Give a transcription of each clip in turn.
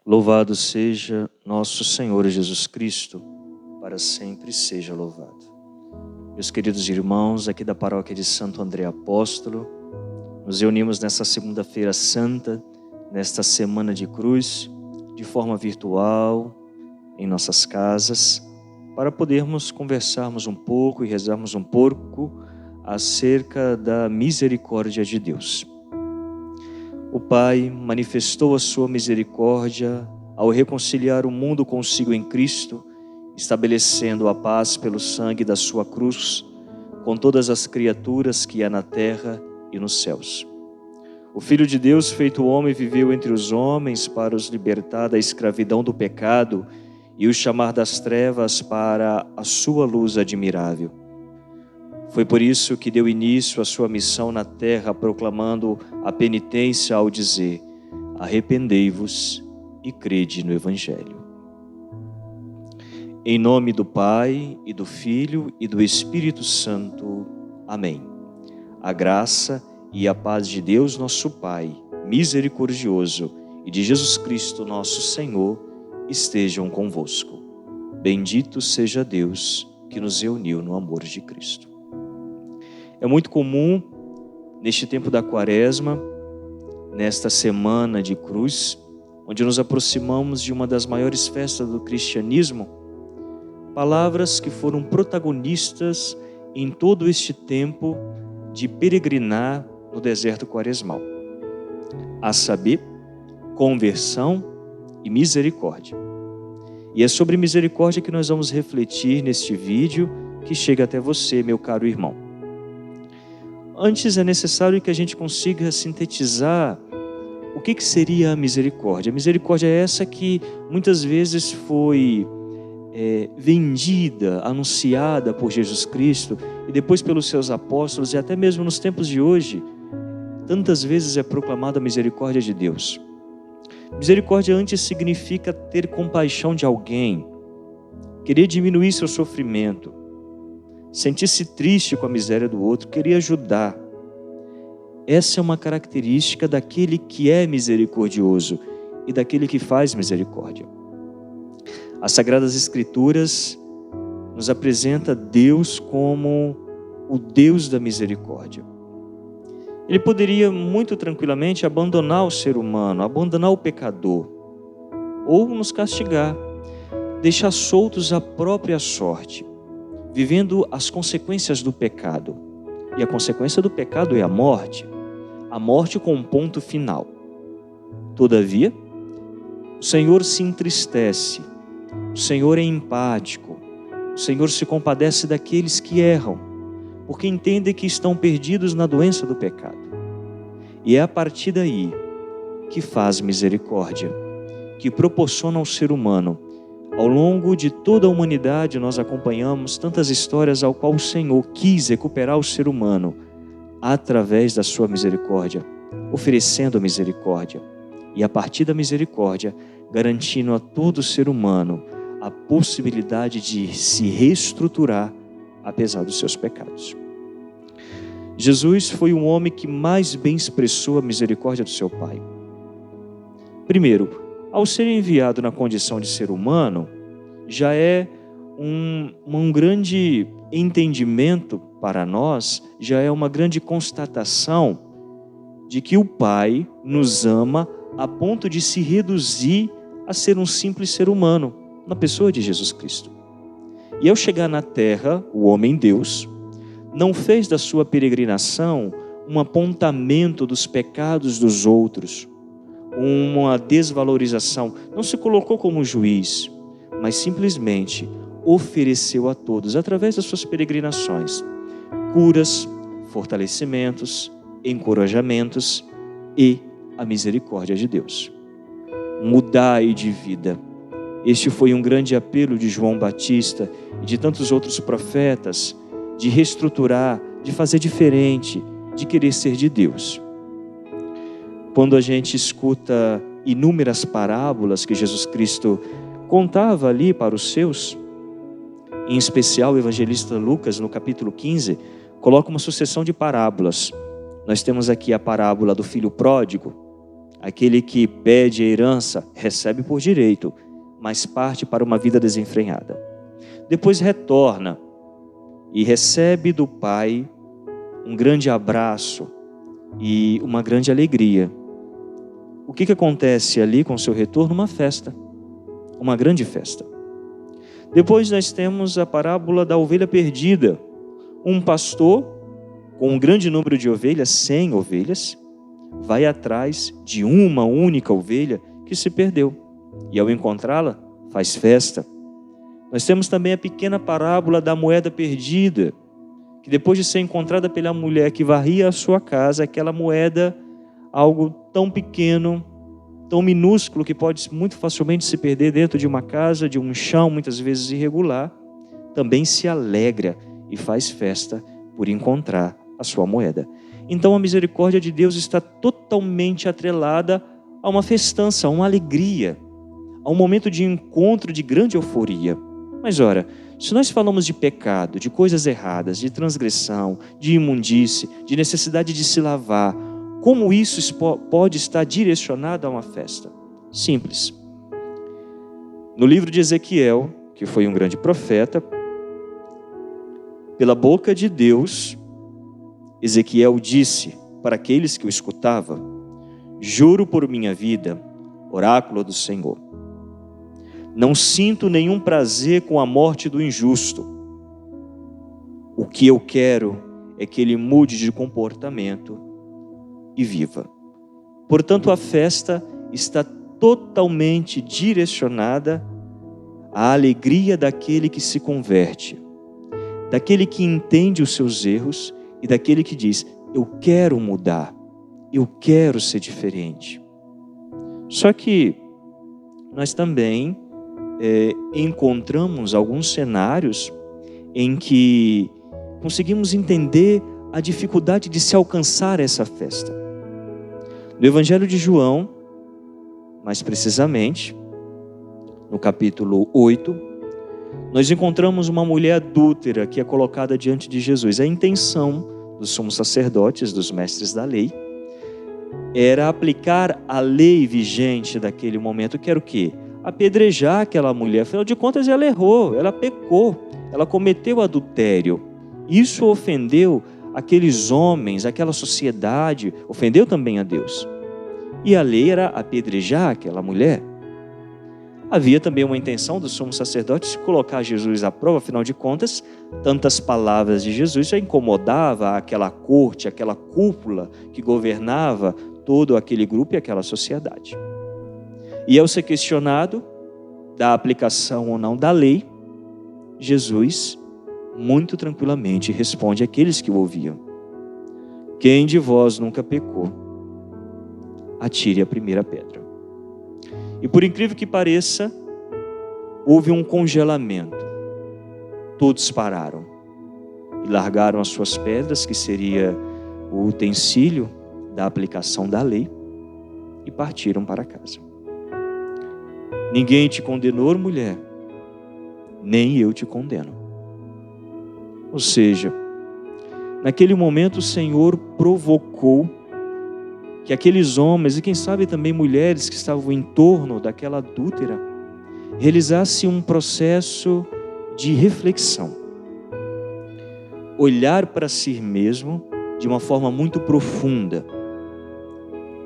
Louvado seja nosso Senhor Jesus Cristo, para sempre seja louvado. Meus queridos irmãos, aqui da paróquia de Santo André Apóstolo, nos reunimos nesta segunda-feira santa, nesta semana de cruz, de forma virtual, em nossas casas, para podermos conversarmos um pouco e rezarmos um pouco acerca da misericórdia de Deus. O Pai manifestou a sua misericórdia ao reconciliar o mundo consigo em Cristo, estabelecendo a paz pelo sangue da sua cruz com todas as criaturas que há na terra e nos céus. O Filho de Deus, feito homem, viveu entre os homens para os libertar da escravidão do pecado e os chamar das trevas para a sua luz admirável. Foi por isso que deu início à sua missão na terra, proclamando a penitência ao dizer: arrependei-vos e crede no Evangelho. Em nome do Pai, e do Filho, e do Espírito Santo. Amém. A graça e a paz de Deus, nosso Pai, misericordioso, e de Jesus Cristo, nosso Senhor, estejam convosco. Bendito seja Deus que nos reuniu no amor de Cristo. É muito comum, neste tempo da Quaresma, nesta semana de cruz, onde nos aproximamos de uma das maiores festas do cristianismo, palavras que foram protagonistas em todo este tempo de peregrinar no deserto quaresmal, a saber, conversão e misericórdia. E é sobre misericórdia que nós vamos refletir neste vídeo que chega até você, meu caro irmão. Antes é necessário que a gente consiga sintetizar o que seria a misericórdia. A misericórdia é essa que muitas vezes foi vendida, anunciada por Jesus Cristo e depois pelos seus apóstolos, e até mesmo nos tempos de hoje, tantas vezes é proclamada a misericórdia de Deus. Misericórdia antes significa ter compaixão de alguém, querer diminuir seu sofrimento, sentir-se triste com a miséria do outro, querer ajudar. Essa é uma característica daquele que é misericordioso e daquele que faz misericórdia. As Sagradas Escrituras nos apresenta Deus como o Deus da misericórdia. Ele poderia muito tranquilamente abandonar o ser humano, abandonar o pecador, ou nos castigar, deixar soltos à própria sorte, vivendo as consequências do pecado. E a consequência do pecado é a morte com um ponto final. Todavia, o Senhor se entristece, o Senhor é empático, o Senhor se compadece daqueles que erram, porque entende que estão perdidos na doença do pecado. E é a partir daí que faz misericórdia, que proporciona ao ser humano. Ao longo de toda a humanidade, nós acompanhamos tantas histórias ao qual o Senhor quis recuperar o ser humano através da sua misericórdia, oferecendo a misericórdia. E a partir da misericórdia, garantindo a todo ser humano a possibilidade de se reestruturar apesar dos seus pecados. Jesus foi o homem que mais bem expressou a misericórdia do seu Pai. Primeiro, ao ser enviado na condição de ser humano, já é um grande entendimento para nós, já é uma grande constatação de que o Pai nos ama a ponto de se reduzir a ser um simples ser humano, na pessoa de Jesus Cristo. E ao chegar na terra, o homem-Deus não fez da sua peregrinação um apontamento dos pecados dos outros, uma desvalorização, não se colocou como juiz, mas simplesmente ofereceu a todos, através das suas peregrinações, curas, fortalecimentos, encorajamentos e a misericórdia de Deus. Mudai de vida. Este foi um grande apelo de João Batista e de tantos outros profetas, de reestruturar, de fazer diferente, de querer ser de Deus. Quando a gente escuta inúmeras parábolas que Jesus Cristo contava ali para os seus, em especial o evangelista Lucas, no capítulo 15, coloca uma sucessão de parábolas. Nós temos aqui a parábola do filho pródigo, Aquele que pede a herança recebe por direito, mas parte para uma vida desenfreada. Depois retorna e recebe do pai um grande abraço e uma grande alegria. O que acontece ali com seu retorno? Uma festa, uma grande festa. Depois nós temos a parábola da ovelha perdida. Um pastor com um grande número de ovelhas, 100 ovelhas, vai atrás de uma única ovelha que se perdeu. E ao encontrá-la, faz festa. Nós temos também a pequena parábola da moeda perdida, que depois de ser encontrada pela mulher que varria a sua casa, aquela moeda, algo tão pequeno, tão minúsculo, que pode muito facilmente se perder dentro de uma casa, de um chão muitas vezes irregular, também se alegra e faz festa por encontrar a sua moeda. Então a misericórdia de Deus está totalmente atrelada a uma festança, a uma alegria, a um momento de encontro de grande euforia. Mas ora, se nós falamos de pecado, de coisas erradas, de transgressão, de imundície, de necessidade de se lavar, como isso pode estar direcionado a uma festa? Simples. No livro de Ezequiel, que foi um grande profeta, pela boca de Deus, Ezequiel disse para aqueles que o escutavam: juro por minha vida, oráculo do Senhor, não sinto nenhum prazer com a morte do injusto. O que eu quero é que ele mude de comportamento e viva. Portanto, a festa está totalmente direcionada à alegria daquele que se converte, daquele que entende os seus erros e daquele que diz: eu quero mudar, eu quero ser diferente. Só que nós também encontramos alguns cenários em que conseguimos entender a dificuldade de se alcançar essa festa. No Evangelho de João, mais precisamente, no capítulo 8, nós encontramos uma mulher adúltera que é colocada diante de Jesus. A intenção dos sumos sacerdotes, dos mestres da lei, era aplicar a lei vigente daquele momento, que era o quê? Apedrejar aquela mulher. Afinal de contas, ela errou, ela pecou, ela cometeu adultério. Isso ofendeu aqueles homens, aquela sociedade, ofendeu também a Deus. E a lei era apedrejar aquela mulher. Havia também uma intenção dos sumos sacerdotes de colocar Jesus à prova. Afinal de contas, tantas palavras de Jesus já incomodava aquela corte, aquela cúpula que governava todo aquele grupo e aquela sociedade. E ao ser questionado da aplicação ou não da lei, Jesus, muito tranquilamente, responde àqueles que o ouviam: quem de vós nunca pecou, atire a primeira pedra. E por incrível que pareça, houve um congelamento. Todos pararam e largaram as suas pedras, que seria o utensílio da aplicação da lei, e partiram para casa. Ninguém te condenou, mulher, nem eu te condeno. Ou seja, naquele momento o Senhor provocou que aqueles homens, e quem sabe também mulheres que estavam em torno daquela adúltera, realizassem um processo de reflexão. Olhar para si mesmo de uma forma muito profunda.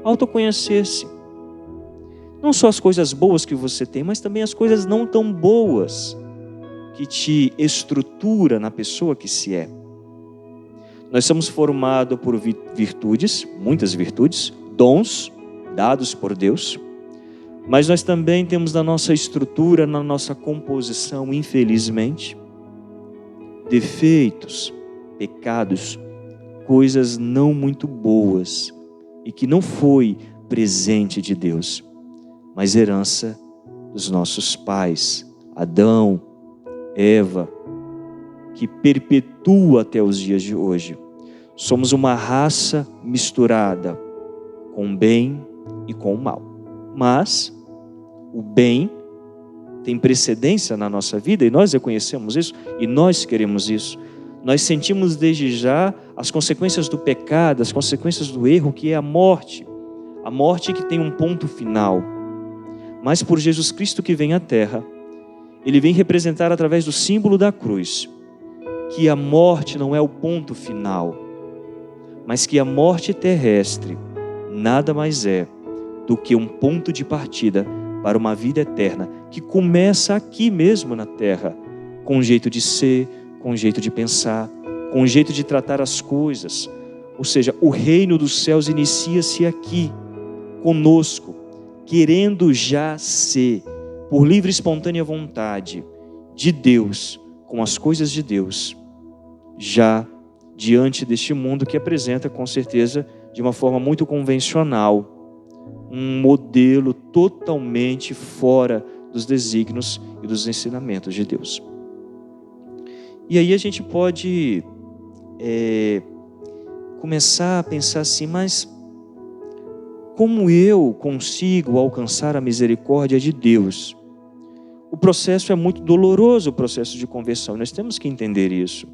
Autoconhecer-se. Não só as coisas boas que você tem, mas também as coisas não tão boas que te estrutura na pessoa que se é. Nós somos formados por virtudes, muitas virtudes, dons dados por Deus, mas nós também temos na nossa estrutura, na nossa composição, infelizmente, defeitos, pecados, coisas não muito boas e que não foi presente de Deus, mas herança dos nossos pais, Adão, Eva, que perpetua até os dias de hoje. Somos uma raça misturada com o bem e com o mal. Mas o bem tem precedência na nossa vida e nós reconhecemos isso e nós queremos isso. Nós sentimos desde já as consequências do pecado, as consequências do erro, que é a morte. a morte que tem um ponto final, mas por Jesus Cristo que vem à terra, ele vem representar através do símbolo da cruz, que a morte não é o ponto final, mas que a morte terrestre nada mais é do que um ponto de partida para uma vida eterna, que começa aqui mesmo na terra, com um jeito de ser, com um jeito de pensar, com um jeito de tratar as coisas. Ou seja, o reino dos céus inicia-se aqui, conosco, querendo já ser, por livre e espontânea vontade de Deus, com as coisas de Deus, já diante deste mundo que apresenta, com certeza, de uma forma muito convencional, um modelo totalmente fora dos desígnios e dos ensinamentos de Deus. E aí a gente pode começar a pensar assim, mas como eu consigo alcançar a misericórdia de Deus? O processo é muito doloroso, o processo de conversão. Nós temos que entender isso.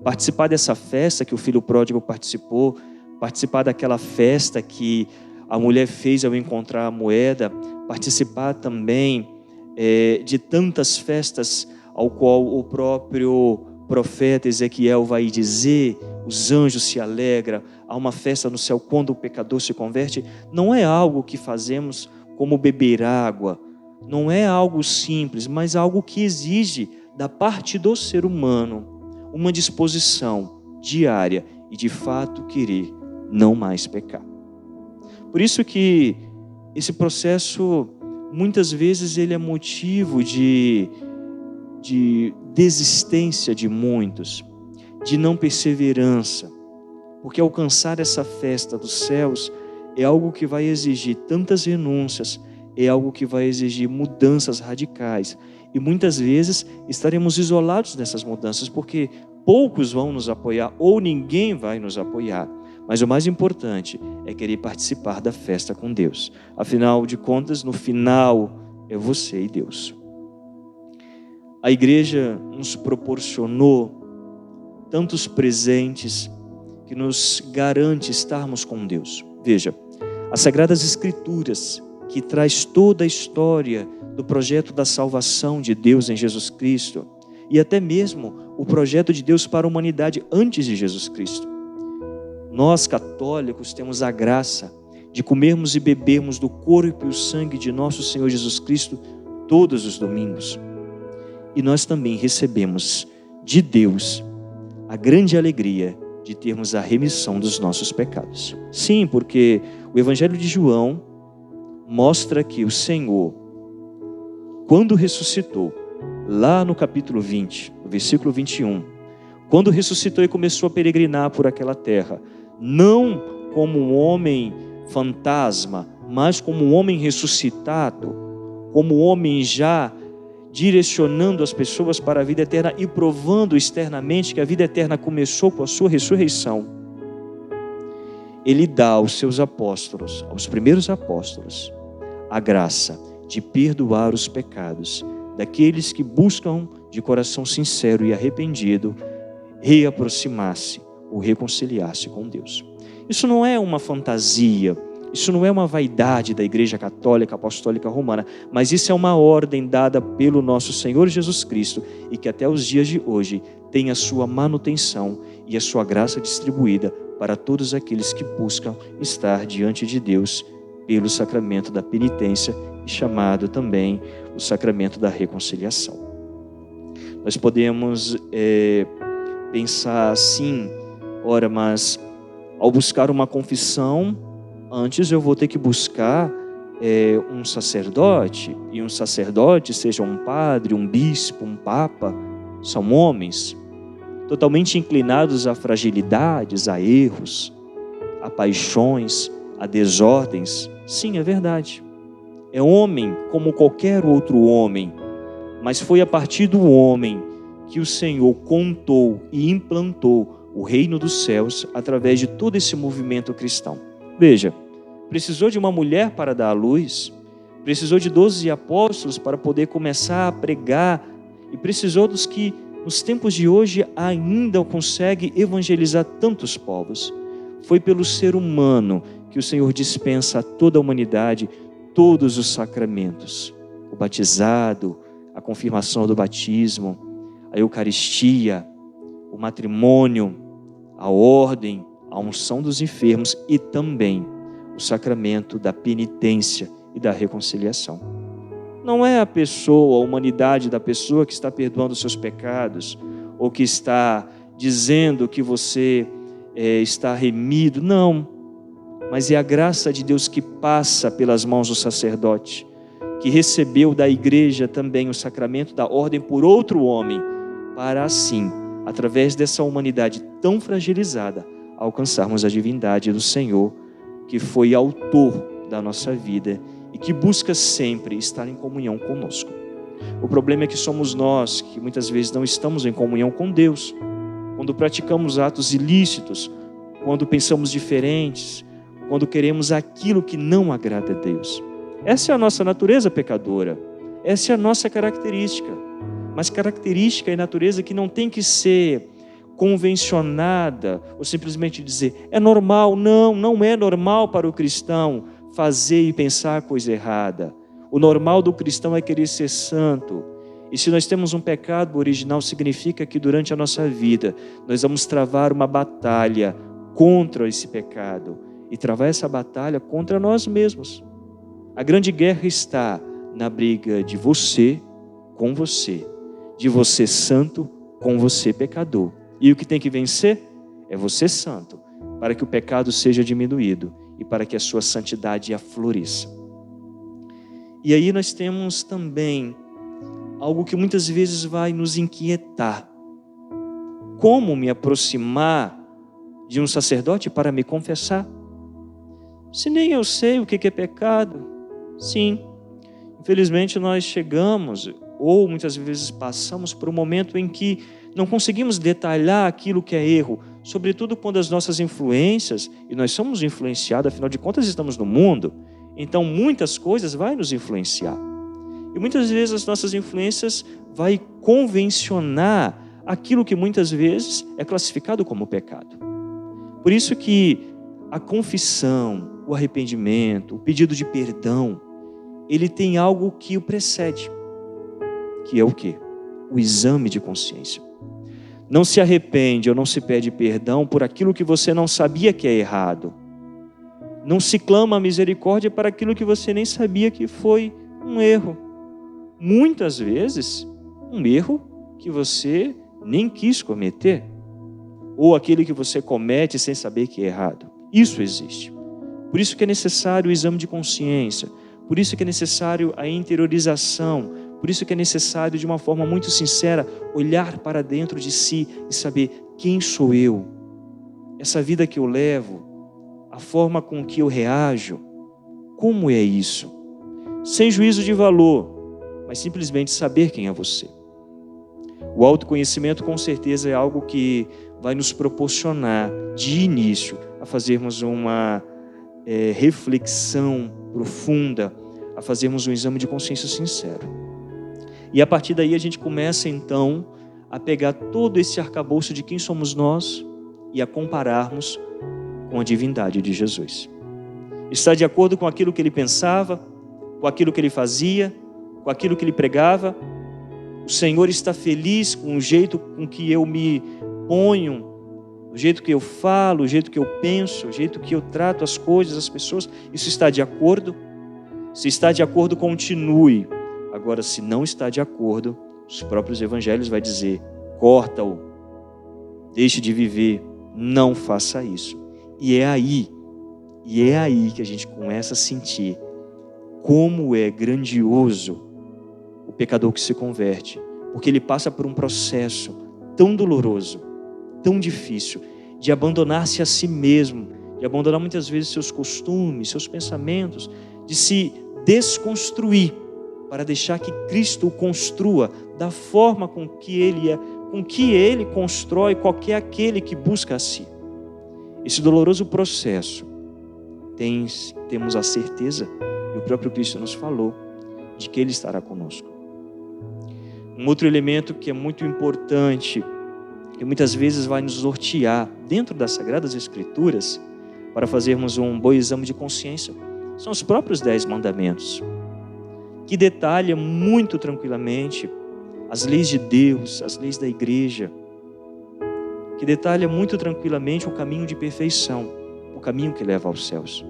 Participar dessa festa que o filho pródigo participou, participar daquela festa que a mulher fez ao encontrar a moeda, participar também de tantas festas ao qual o próprio profeta Ezequiel vai dizer, os anjos se alegram, há uma festa no céu quando o pecador se converte. Não é algo que fazemos como beber água, não é algo simples, mas algo que exige da parte do ser humano uma disposição diária e de fato querer não mais pecar. Por isso que esse processo muitas vezes ele é motivo de desistência de muitos, de não perseverança, porque alcançar essa festa dos céus é algo que vai exigir tantas renúncias, é algo que vai exigir mudanças radicais, e muitas vezes estaremos isolados nessas mudanças, porque poucos vão nos apoiar, ou ninguém vai nos apoiar. Mas o mais importante é querer participar da festa com Deus. Afinal de contas, no final, é você e Deus. A igreja nos proporcionou tantos presentes que nos garante estarmos com Deus. Veja, as Sagradas Escrituras, que traz toda a história do projeto da salvação de Deus em Jesus Cristo, e até mesmo o projeto de Deus para a humanidade antes de Jesus Cristo. Nós, católicos, temos a graça de comermos e bebermos do corpo e o sangue de nosso Senhor Jesus Cristo todos os domingos. E nós também recebemos de Deus a grande alegria de termos a remissão dos nossos pecados. Sim, porque o Evangelho de João mostra que o Senhor, quando ressuscitou, lá no capítulo 20, no versículo 21, quando ressuscitou e começou a peregrinar por aquela terra, não como um homem fantasma, mas como um homem ressuscitado, como um homem já direcionando as pessoas para a vida eterna e provando externamente que a vida eterna começou com a sua ressurreição. Ele dá aos seus apóstolos, aos primeiros apóstolos, a graça de perdoar os pecados daqueles que buscam de coração sincero e arrependido reaproximar-se ou reconciliar-se com Deus. Isso não é uma fantasia, isso não é uma vaidade da Igreja Católica Apostólica Romana, mas isso é uma ordem dada pelo nosso Senhor Jesus Cristo e que até os dias de hoje tem a sua manutenção e a sua graça distribuída para todos aqueles que buscam estar diante de Deus pelo sacramento da penitência e chamado também o sacramento da reconciliação. Nós podemos pensar assim, ora, mas ao buscar uma confissão, antes eu vou ter que buscar um sacerdote, e um sacerdote, seja um padre, um bispo, um papa, são homens totalmente inclinados a fragilidades, a erros, a paixões, a desordens. Sim, é verdade. É homem como qualquer outro homem, mas foi a partir do homem que o Senhor contou e implantou o reino dos céus através de todo esse movimento cristão. Veja, precisou de uma mulher para dar à luz, precisou de 12 apóstolos para poder começar a pregar, e precisou dos que nos tempos de hoje ainda conseguem evangelizar tantos povos. Foi pelo ser humano que o Senhor dispensa a toda a humanidade todos os sacramentos. O batizado, a confirmação do batismo, a Eucaristia, o matrimônio, a ordem, a unção dos enfermos e também o sacramento da penitência e da reconciliação. Não é a pessoa, a humanidade da pessoa que está perdoando os seus pecados ou que está dizendo que você está remido, não. Mas é a graça de Deus que passa pelas mãos do sacerdote, que recebeu da igreja também o sacramento da ordem por outro homem, para assim, através dessa humanidade tão fragilizada, alcançarmos a divindade do Senhor, que foi autor da nossa vida e que busca sempre estar em comunhão conosco. O problema é que somos nós que muitas vezes não estamos em comunhão com Deus, quando praticamos atos ilícitos, quando pensamos diferentes, quando queremos aquilo que não agrada a Deus. Essa é a nossa natureza pecadora, essa é a nossa característica, mas característica e natureza que não tem que ser convencionada ou simplesmente dizer, é normal. Não é normal para o cristão fazer e pensar coisa errada. O normal do cristão é querer ser santo. E se nós temos um pecado original, significa que durante a nossa vida nós vamos travar uma batalha contra esse pecado e travar essa batalha contra nós mesmos. A grande guerra está na briga de você com você, de você santo com você pecador. E o que tem que vencer é você santo, para que o pecado seja diminuído e para que a sua santidade afloresça. E aí nós temos também algo que muitas vezes vai nos inquietar. Como me aproximar de um sacerdote para me confessar? Se nem eu sei o que é pecado. Sim, infelizmente nós chegamos, ou muitas vezes passamos por um momento em que não conseguimos detalhar aquilo que é erro, sobretudo quando as nossas influências, e nós somos influenciados, afinal de contas estamos no mundo, então muitas coisas vão nos influenciar. E muitas vezes as nossas influências vão convencionar aquilo que muitas vezes é classificado como pecado. Por isso que a confissão, o arrependimento, o pedido de perdão, ele tem algo que o precede, que é o quê? O exame de consciência. Não se arrepende ou não se pede perdão por aquilo que você não sabia que é errado. Não se clama a misericórdia para aquilo que você nem sabia que foi um erro. Muitas vezes, um erro que você nem quis cometer, ou aquele que você comete sem saber que é errado. Isso existe. Por isso que é necessário o exame de consciência, por isso que é necessário a interiorização, por isso que é necessário, de uma forma muito sincera, olhar para dentro de si e saber quem sou eu, essa vida que eu levo, a forma com que eu reajo, como é isso? Sem juízo de valor, mas simplesmente saber quem é você. O autoconhecimento com certeza é algo que vai nos proporcionar, de início, a fazermos uma reflexão profunda, a fazermos um exame de consciência sincero. E a partir daí a gente começa então a pegar todo esse arcabouço de quem somos nós e a compararmos com a divindade de Jesus. Está de acordo com aquilo que ele pensava, com aquilo que ele fazia, com aquilo que ele pregava? O Senhor está feliz com o jeito com que eu me ponho, o jeito que eu falo, o jeito que eu penso, o jeito que eu trato as coisas, as pessoas? Isso está de acordo? Se está de acordo, continue. Agora, se não está de acordo, os próprios evangelhos vão dizer, corta-o, deixe de viver, não faça isso. E é aí que a gente começa a sentir como é grandioso o pecador que se converte, porque ele passa por um processo tão doloroso, tão difícil, de abandonar-se a si mesmo, de abandonar muitas vezes seus costumes, seus pensamentos, de se desconstruir, para deixar que Cristo o construa da forma com que Ele é, com que Ele constrói qualquer aquele que busca a si. Esse doloroso processo, temos a certeza, e o próprio Cristo nos falou, de que Ele estará conosco. Um outro elemento que é muito importante, que muitas vezes vai nos nortear dentro das Sagradas Escrituras, para fazermos um bom exame de consciência. São os próprios 10 mandamentos, que detalham muito tranquilamente as leis de Deus, as leis da igreja, que detalham muito tranquilamente o caminho de perfeição, o caminho que leva aos céus.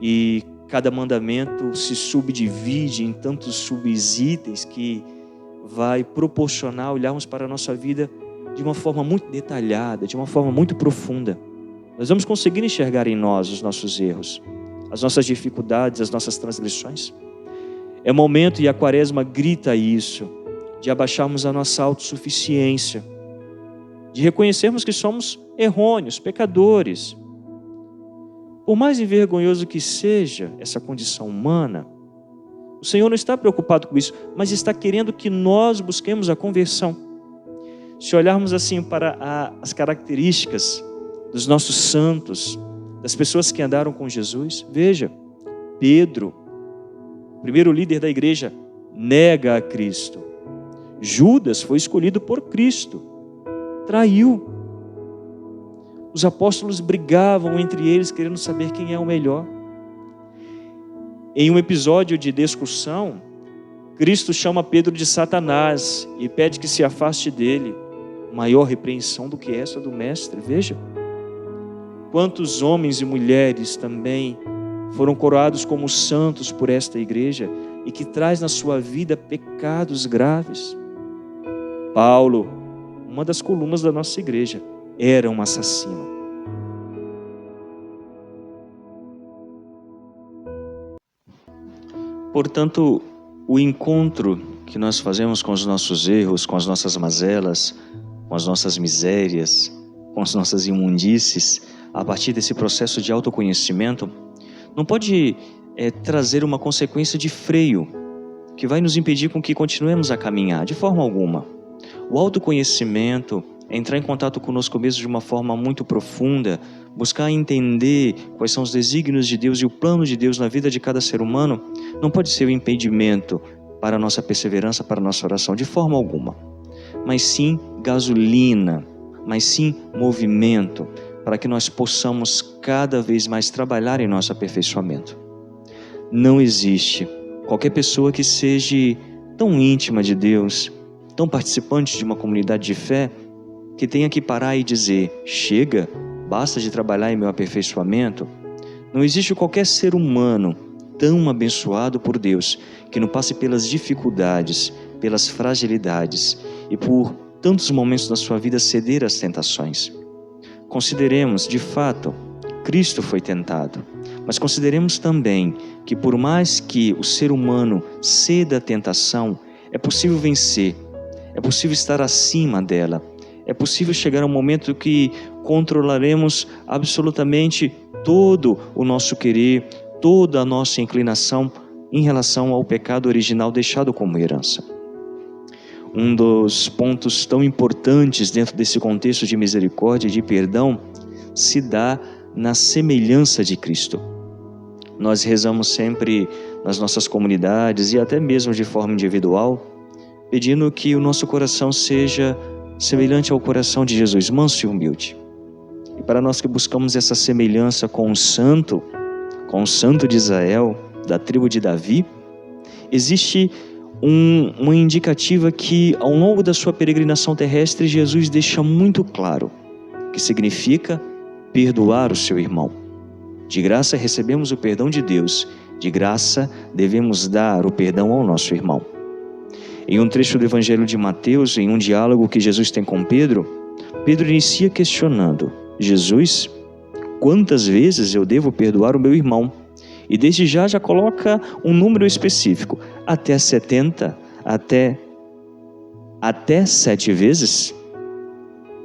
E cada mandamento se subdivide em tantos subitens que vai proporcionar olharmos para a nossa vida de uma forma muito detalhada, de uma forma muito profunda. Nós vamos conseguir enxergar em nós os nossos erros, as nossas dificuldades, as nossas transgressões. É o momento, e a Quaresma grita isso, de abaixarmos a nossa autossuficiência, de reconhecermos que somos errôneos, pecadores. Por mais envergonhoso que seja essa condição humana, o Senhor não está preocupado com isso, mas está querendo que nós busquemos a conversão. Se olharmos assim para as características dos nossos santos, das pessoas que andaram com Jesus, veja, Pedro, o primeiro líder da igreja, nega a Cristo. Judas foi escolhido por Cristo, traiu. Os apóstolos brigavam entre eles, querendo saber quem é o melhor. Em um episódio de discussão, Cristo chama Pedro de Satanás e pede que se afaste dele. Maior repreensão do que essa do mestre, veja. Quantos homens e mulheres também foram coroados como santos por esta igreja e que traz na sua vida pecados graves. Paulo, uma das colunas da nossa igreja, era um assassino. Portanto, o encontro que nós fazemos com os nossos erros, com as nossas mazelas, com as nossas misérias, com as nossas imundícies, a partir desse processo de autoconhecimento, não pode trazer uma consequência de freio, que vai nos impedir com que continuemos a caminhar, de forma alguma. O autoconhecimento é entrar em contato conosco mesmo de uma forma muito profunda, buscar entender quais são os desígnios de Deus e o plano de Deus na vida de cada ser humano, não pode ser um impedimento para a nossa perseverança, para a nossa oração, de forma alguma. Mas sim gasolina, mas sim movimento, para que nós possamos cada vez mais trabalhar em nosso aperfeiçoamento. Não existe qualquer pessoa que seja tão íntima de Deus, tão participante de uma comunidade de fé, que tenha que parar e dizer, chega, basta de trabalhar em meu aperfeiçoamento. Não existe qualquer ser humano tão abençoado por Deus, que não passe pelas dificuldades, pelas fragilidades e por tantos momentos da sua vida ceder às tentações. Consideremos, de fato, Cristo foi tentado, mas consideremos também que por mais que o ser humano ceda à tentação, é possível vencer, é possível estar acima dela, é possível chegar a um momento que controlaremos absolutamente todo o nosso querer, toda a nossa inclinação em relação ao pecado original deixado como herança. Um dos pontos tão importantes dentro desse contexto de misericórdia e de perdão se dá na semelhança de Cristo. Nós rezamos sempre nas nossas comunidades e até mesmo de forma individual, pedindo que o nosso coração seja semelhante ao coração de Jesus, manso e humilde. E para nós que buscamos essa semelhança com o santo de Israel, da tribo de Davi, existe uma indicativa que ao longo da sua peregrinação terrestre, Jesus deixa muito claro, que significa perdoar o seu irmão. De graça recebemos o perdão de Deus, de graça devemos dar o perdão ao nosso irmão. Em um trecho do Evangelho de Mateus, em um diálogo que Jesus tem com Pedro, Pedro inicia questionando, Jesus, quantas vezes eu devo perdoar o meu irmão? E desde já coloca um número específico, até 70, até 7 vezes?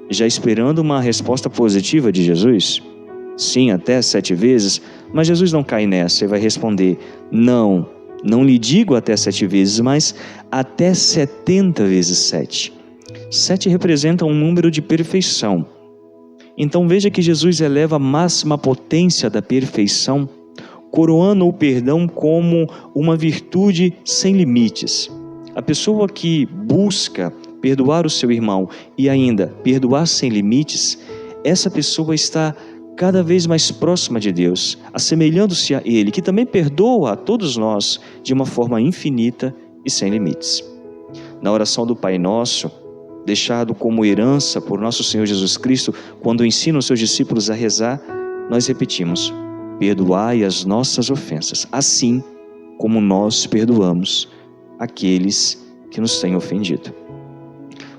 Já esperando uma resposta positiva de Jesus? Sim, até 7 vezes, mas Jesus não cai nessa e vai responder, não lhe digo até 7 vezes, mas até 70 vezes 7. 7 representa um número de perfeição. Então veja que Jesus eleva a máxima potência da perfeição, coroando o perdão como uma virtude sem limites. A pessoa que busca perdoar o seu irmão e ainda perdoar sem limites, essa pessoa está cada vez mais próxima de Deus, assemelhando-se a Ele, que também perdoa a todos nós de uma forma infinita e sem limites. Na oração do Pai Nosso, deixado como herança por nosso Senhor Jesus Cristo, quando ensina os seus discípulos a rezar, nós repetimos: perdoai as nossas ofensas, assim como nós perdoamos aqueles que nos têm ofendido.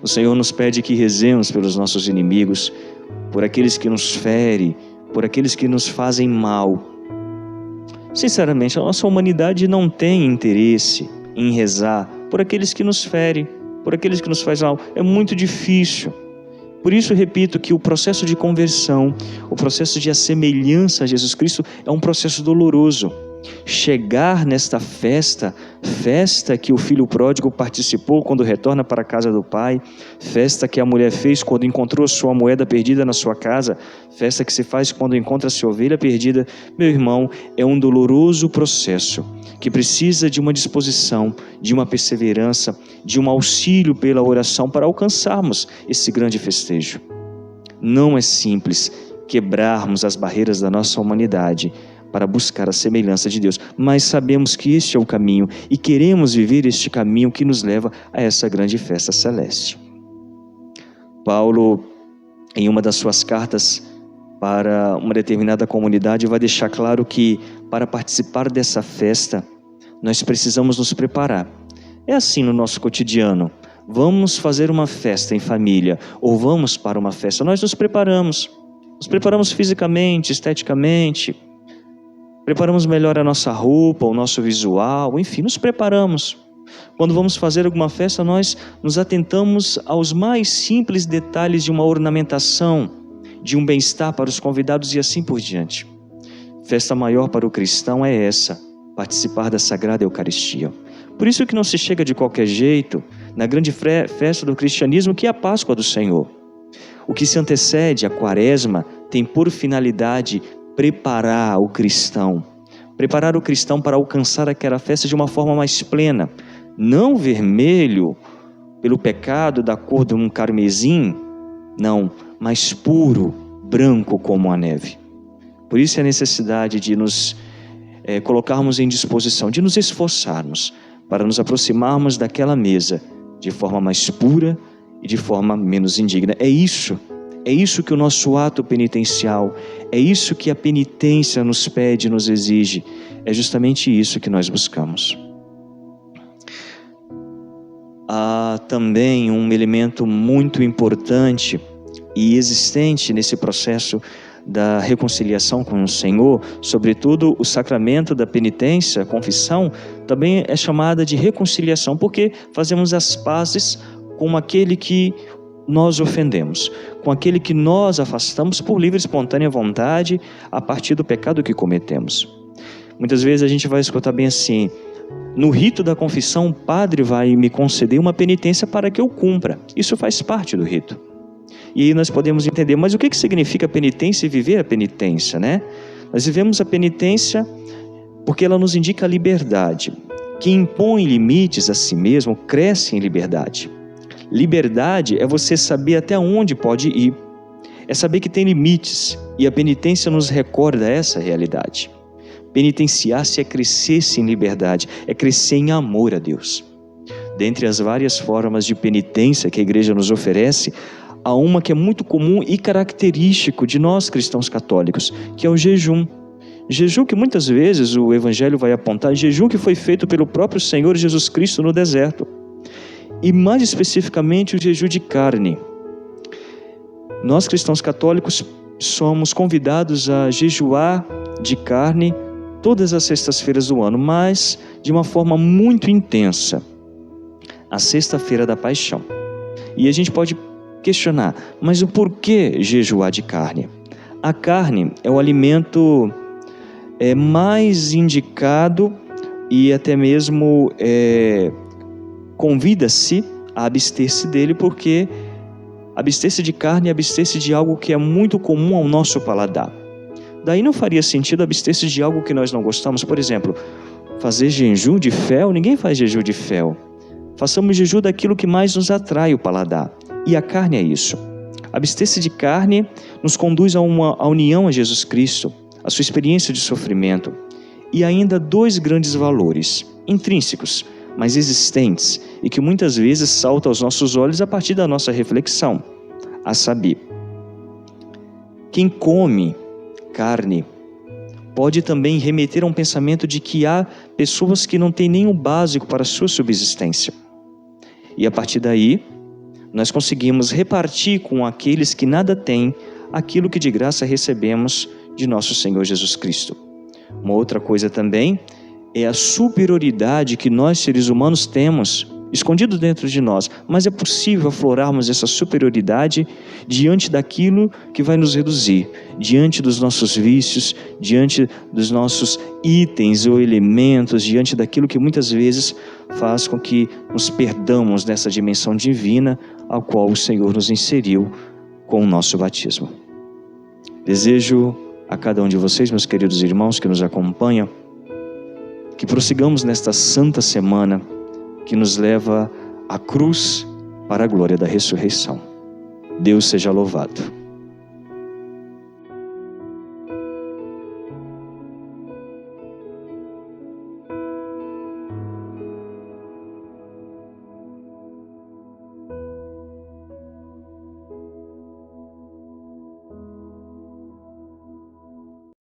O Senhor nos pede que rezemos pelos nossos inimigos, por aqueles que nos ferem, por aqueles que nos fazem mal. Sinceramente, a nossa humanidade não tem interesse em rezar por aqueles que nos ferem, por aqueles que nos fazem mal. É muito difícil. Por isso, repito que o processo de conversão, o processo de assemelhança a Jesus Cristo é um processo doloroso. Chegar nesta festa que o filho pródigo participou quando retorna para a casa do pai, festa que a mulher fez quando encontrou sua moeda perdida na sua casa, festa que se faz quando encontra sua ovelha perdida, meu irmão, é um doloroso processo que precisa de uma disposição, de uma perseverança, de um auxílio pela oração para alcançarmos esse grande festejo. Não é simples quebrarmos as barreiras da nossa humanidade para buscar a semelhança de Deus, mas sabemos que este é o caminho e queremos viver este caminho que nos leva a essa grande festa celeste. Paulo, em uma das suas cartas para uma determinada comunidade, vai deixar claro que para participar dessa festa, nós precisamos nos preparar. É assim no nosso cotidiano. Vamos fazer uma festa em família ou vamos para uma festa, nós nos preparamos fisicamente, esteticamente, preparamos melhor a nossa roupa, o nosso visual, enfim, nos preparamos. Quando vamos fazer alguma festa, nós nos atentamos aos mais simples detalhes de uma ornamentação, de um bem-estar para os convidados e assim por diante. Festa maior para o cristão é essa, participar da Sagrada Eucaristia. Por isso que não se chega de qualquer jeito na grande festa do cristianismo, que é a Páscoa do Senhor. O que se antecede à Quaresma tem por finalidade preparar o cristão para alcançar aquela festa de uma forma mais plena, não vermelho pelo pecado da cor de um carmesim, não, mas puro, branco como a neve. Por isso é a necessidade de nos colocarmos em disposição, de nos esforçarmos para nos aproximarmos daquela mesa de forma mais pura e de forma menos indigna. É isso que o nosso ato penitencial, é isso que a penitência nos pede, nos exige. É justamente isso que nós buscamos. Há também um elemento muito importante e existente nesse processo da reconciliação com o Senhor, sobretudo o sacramento da penitência, a confissão, também é chamada de reconciliação, porque fazemos as pazes com aquele que nós ofendemos, com aquele que nós afastamos por livre e espontânea vontade a partir do pecado que cometemos. Muitas vezes a gente vai escutar bem assim: no rito da confissão o padre vai me conceder uma penitência para que eu cumpra. Isso faz parte do rito. E aí nós podemos entender, mas o que significa penitência e viver a penitência, né? Nós vivemos a penitência porque ela nos indica a liberdade. Quem impõe limites a si mesmo cresce em liberdade. Liberdade é você saber até onde pode ir, é saber que tem limites, e a penitência nos recorda essa realidade. Penitenciar-se é crescer-se em liberdade, é crescer em amor a Deus. Dentre as várias formas de penitência que a igreja nos oferece, há uma que é muito comum e característico de nós cristãos católicos, que é o jejum. Jejum que muitas vezes o Evangelho vai apontar, jejum que foi feito pelo próprio Senhor Jesus Cristo no deserto. E mais especificamente o jejum de carne. Nós cristãos católicos somos convidados a jejuar de carne todas as sextas-feiras do ano, mas de uma forma muito intensa. A sexta-feira da paixão. E a gente pode questionar, mas o porquê jejuar de carne? A carne é o alimento mais indicado e até mesmo convida-se a abster-se dele, porque abster-se de carne é abster-se de algo que é muito comum ao nosso paladar. Daí não faria sentido abster-se de algo que nós não gostamos. Por exemplo, fazer jejum de fel, ninguém faz jejum de fel. Façamos jejum daquilo que mais nos atrai o paladar. E a carne é isso. Abster-se de carne nos conduz a uma união a Jesus Cristo, a sua experiência de sofrimento, e ainda 2 grandes valores, intrínsecos, mas existentes, e que muitas vezes saltam aos nossos olhos a partir da nossa reflexão, a saber, quem come carne pode também remeter a um pensamento de que há pessoas que não têm nem o básico para a sua subsistência. E a partir daí, nós conseguimos repartir com aqueles que nada têm aquilo que de graça recebemos de nosso Senhor Jesus Cristo. Uma outra coisa também é a superioridade que nós, seres humanos, temos escondido dentro de nós, mas é possível aflorarmos essa superioridade diante daquilo que vai nos reduzir, diante dos nossos vícios, diante dos nossos itens ou elementos, diante daquilo que muitas vezes faz com que nos perdamos nessa dimensão divina ao qual o Senhor nos inseriu com o nosso batismo. Desejo a cada um de vocês, meus queridos irmãos que nos acompanham, que prossigamos nesta santa semana que nos leva à cruz para a glória da ressurreição. Deus seja louvado.